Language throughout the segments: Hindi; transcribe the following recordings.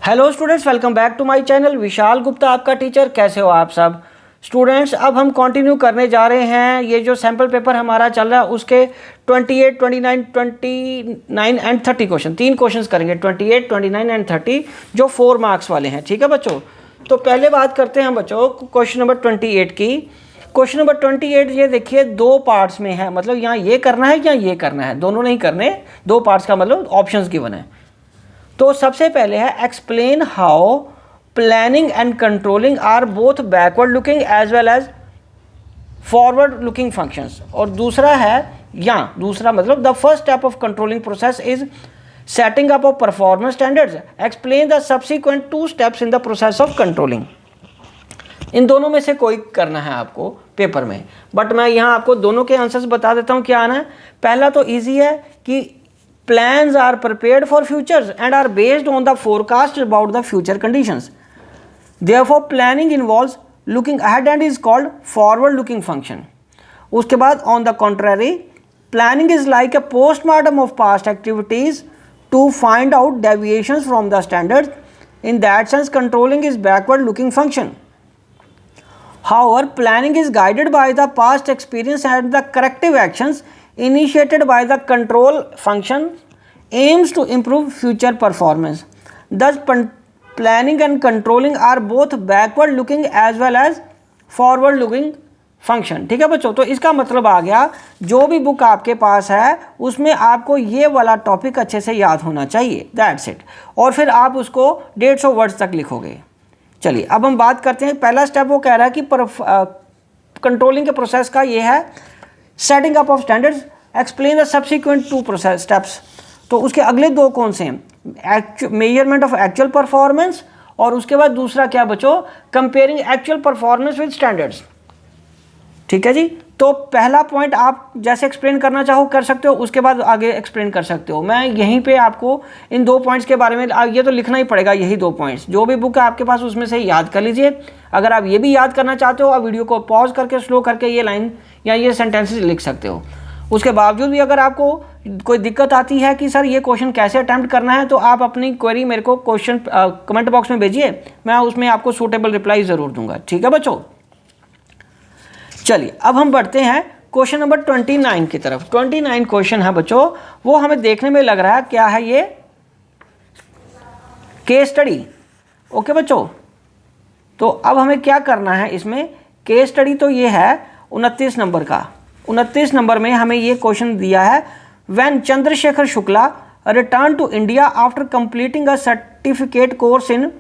Hello students, welcome back to my channel. Vishal Gupta आपका टीचर। कैसे हो आप सब स्टूडेंट्स? अब हम कंटिन्यू करने जा रहे हैं। ये जो सैम्पल पेपर हमारा चल रहा है उसके 28, 29 एंड 30 क्वेश्चन, 3 क्वेश्चंस करेंगे, 28, 29 एंड 30, जो 4 मार्क्स वाले हैं। ठीक है बच्चों, तो पहले बात करते हैं बच्चों क्वेश्चन नंबर 28 की। क्वेश्चन नंबर 28 ये देखिए 2 पार्ट्स में है, मतलब यहाँ ये करना है या ये करना है, दोनों नहीं करने। 2 पार्ट्स का मतलब ऑप्शंस गिवन है। तो सबसे पहले है explain how planning and controlling are both backward looking as well as forward looking functions. और दूसरा है दूसरा मतलब the first step of controlling process is setting up of performance standards. Explain the subsequent 2 steps in the process of controlling. इन दोनों में से कोई करना है आपको पेपर में, बट मैं यहाँ आपको दोनों के आंसर्स बता देता हूँ क्या आना है। पहला तो ईजी है कि plans are prepared for futures and are based on the forecast about the future conditions. Therefore, planning involves looking ahead and is called forward looking function. उसके बाद on the contrary, planning is like a postmortem of past activities to find out deviations from the standards. In that sense, controlling is backward looking function. However, planning is guided by the past experience and the corrective actions initiated by the control function aims to improve future performance. Thus, planning and controlling are both backward looking as well as forward looking function. ठीक है बच्चों, तो इसका मतलब आ गया जो भी बुक आपके पास है उसमें आपको ये वाला टॉपिक अच्छे से याद होना चाहिए, दैट्स इट। और फिर आप उसको 150 वर्ड्स तक लिखोगे। चलिए अब हम बात करते हैं। पहला स्टेप वो कह रहा है कि कंट्रोलिंग के प्रोसेस का ये है setting up of standards, explain the subsequent 2 process steps. तो उसके अगले 2 कौन से हैं? मेजरमेंट ऑफ एक्चुअल परफॉर्मेंस, और उसके बाद दूसरा क्या बच्चों? Comparing actual performance with standards. ठीक है जी। तो पहला पॉइंट आप जैसे एक्सप्लेन करना चाहो कर सकते हो, उसके बाद आगे एक्सप्लेन कर सकते हो। मैं यहीं पे आपको इन 2 पॉइंट्स के बारे में ये तो लिखना ही पड़ेगा, यही 2 पॉइंट्स। जो भी बुक है आपके पास उसमें से याद कर लीजिए। अगर आप ये भी याद करना चाहते हो, आप वीडियो को पॉज करके स्लो करके ये लाइन या ये सेंटेंसेस लिख सकते हो। उसके बावजूद भी अगर आपको कोई दिक्कत आती है कि सर ये क्वेश्चन कैसे अटैम्प्ट करना है, तो आप अपनी क्वेरी मेरे को क्वेश्चन कमेंट बॉक्स में भेजिए, मैं उसमें आपको सूटेबल रिप्लाई ज़रूर दूंगा। ठीक है बच्चों, चलिए अब हम बढ़ते हैं क्वेश्चन नंबर 29 की तरफ। 29 क्वेश्चन है बच्चों, वो हमें देखने में लग रहा है क्या है, ये केस स्टडी। ओके बच्चों, तो अब हमें क्या करना है इसमें? केस स्टडी तो ये है 29 नंबर का। 29 नंबर में हमें ये क्वेश्चन दिया है, when Chandrashekhar Shukla return to India after completing a certificate course in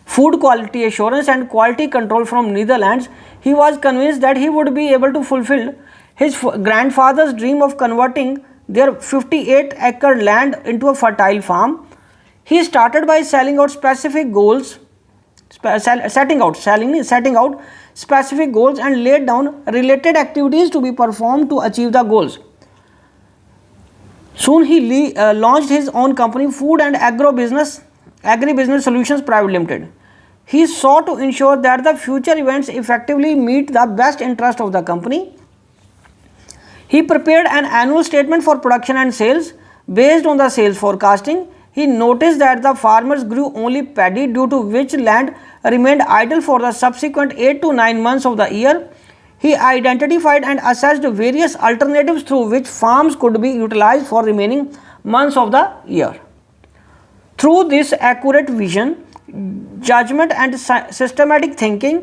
food quality assurance and quality control from Netherlands, he was convinced that he would be able to fulfill his grandfather's dream of converting their 58-acre land into a fertile farm. He started by setting out specific goals and laid down related activities to be performed to achieve the goals. Soon he launched his own company, Food and Agribusiness Solutions Private Limited. He sought to ensure that the future events effectively meet the best interest of the company. He prepared an annual statement for production and sales based on the sales forecasting. He noticed that the farmers grew only paddy, due to which land remained idle for the subsequent 8 to 9 months of the year. He identified and assessed various alternatives through which farms could be utilized for remaining months of the year. Through this accurate vision, judgment and systematic thinking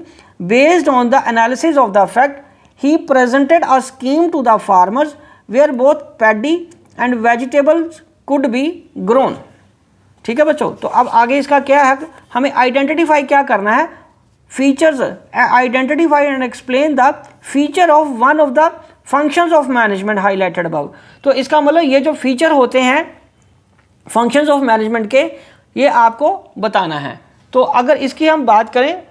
based on the analysis of the fact, he presented a scheme to the farmers where both paddy and vegetables could be grown. ठीक है बच्चों, तो अब आगे इसका क्या है, हमें आइडेंटिफाई क्या करना है? Features, identify and explain the feature of one of the functions of management highlighted above. तो इसका मतलब ये जो फीचर होते हैं फंक्शंस ऑफ मैनेजमेंट के, ये आपको बताना है। तो अगर इसकी हम बात करें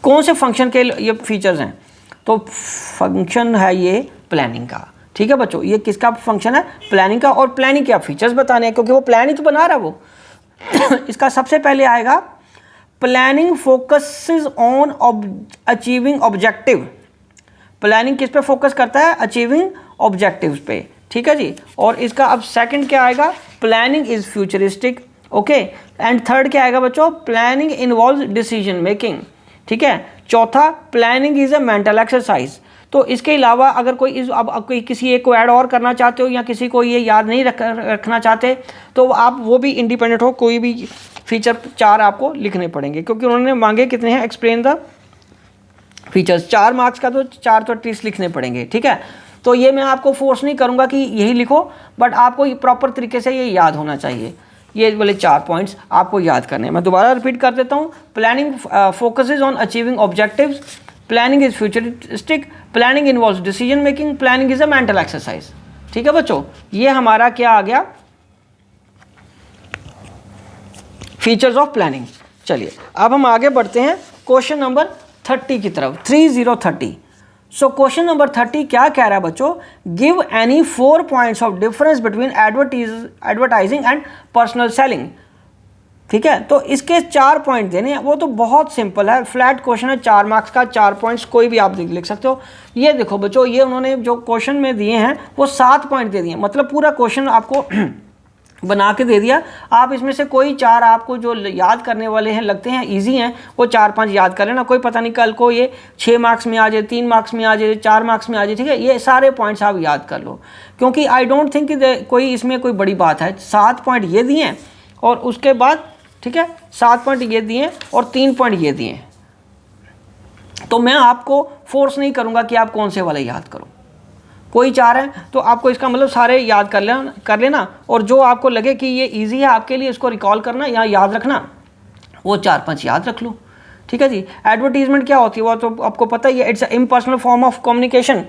कौन से फंक्शन के ये फीचर्स हैं, तो फंक्शन है ये प्लानिंग का। ठीक है बच्चों, ये किसका फंक्शन है? प्लानिंग का। और प्लानिंग के आप फीचर्स बताने हैं, क्योंकि वो प्लान ही तो बना रहा है वो। इसका सबसे पहले आएगा planning focuses on achieving objective. Planning किस पे फोकस करता है? अचीविंग ऑब्जेक्टिव्स पे। ठीक है जी। और इसका अब सेकंड क्या आएगा, planning is futuristic, okay. And third क्या आएगा बच्चों, प्लानिंग इन्वॉल्व्स डिसीजन मेकिंग, ठीक है। चौथा, planning is a mental exercise. तो इसके अलावा अगर कोई अब कोई किसी एक को ऐड और करना चाहते हो या किसी को ये याद नहीं रखना चाहते तो आप वो भी इंडिपेंडेंट हो, कोई भी फीचर 4 आपको लिखने पड़ेंगे, क्योंकि उन्होंने मांगे कितने हैं, एक्सप्लेन द फीचर्स, 4 मार्क्स का, तो 4 तो एटलीस्ट लिखने पड़ेंगे, ठीक है। तो ये मैं आपको फोर्स नहीं करूँगा कि यही लिखो, बट आपको प्रॉपर तरीके से ये याद होना चाहिए। ये वाले 4 पॉइंट्स आपको याद करने हैं। मैं दोबारा रिपीट कर देता हूँ। Planning focuses on achieving objectives, planning is futuristic, planning involves decision making, planning is a mental exercise, ठीक है बच्चों। ये हमारा क्या आ गया, फीचर्स ऑफ प्लानिंग। चलिए अब हम आगे बढ़ते हैं क्वेश्चन नंबर 30 की तरफ, 30। सो क्वेश्चन नंबर 30 क्या कह रहा है बच्चों, give any 4 points of difference between advertising and personal selling, ठीक है। तो इसके 4 पॉइंट देने हैं, वो तो बहुत सिंपल है, फ्लैट क्वेश्चन है, 4 मार्क्स का, 4 पॉइंट्स कोई भी आप लिख सकते हो। ये देखो बच्चों, ये उन्होंने जो क्वेश्चन में दिए हैं वो 7 पॉइंट दे दिए, मतलब पूरा क्वेश्चन आपको बना के दे दिया। आप इसमें से कोई 4 आपको जो याद करने वाले हैं लगते हैं इजी हैं, वो 4-5 याद कर लेना, कोई पता नहीं कल को ये 6 मार्क्स में आ जाए, 3 मार्क्स में आ जाए, 4 मार्क्स में आ जाए, ठीक है। ये सारे पॉइंट्स आप याद कर लो, क्योंकि आई डोंट थिंक कि कोई इसमें कोई बड़ी बात है। 7 पॉइंट ये दिए हैं और उसके बाद, ठीक है, 7 पॉइंट ये दिए और 3 पॉइंट ये दिए, तो मैं आपको फोर्स नहीं करूँगा कि आप कौन से वाले याद करो। कोई 4 है तो आपको इसका मतलब सारे याद कर लेना, और जो आपको लगे कि ये इजी है आपके लिए, इसको रिकॉल करना या याद रखना, वो 4-5 याद रख लो, ठीक है जी। एडवर्टीजमेंट क्या होती है वो तो आपको पता ही है, it's a impersonal form of communication,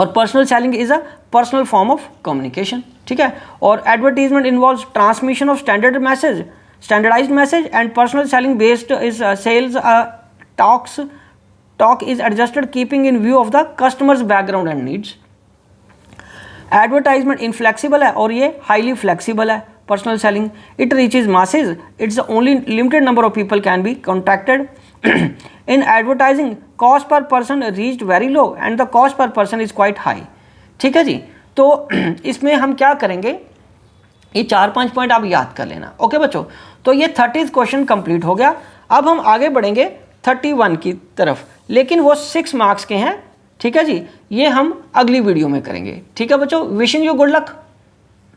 और personal selling is a personal form of communication, ठीक है। और advertisement involves transmission of standardised message, and personal selling based is sales talk is adjusted keeping in view of the customer's background and needs. Advertisement inflexible है और ये हाईली फ्लेक्सिबल है। Personal selling it reaches masses, it's only limited number of people can be contacted. In advertising cost per person reached very low and the cost per person is quite high, ठीक है जी। तो इसमें हम क्या करेंगे, ये 4-5 पॉइंट आप याद कर लेना, ओके बच्चों। तो ये 30th क्वेश्चन कंप्लीट हो गया। अब हम आगे बढ़ेंगे 31 की तरफ, लेकिन वो 6 मार्क्स के हैं, ठीक है जी। ये हम अगली वीडियो में करेंगे, ठीक है बच्चों। Wishing you good luck.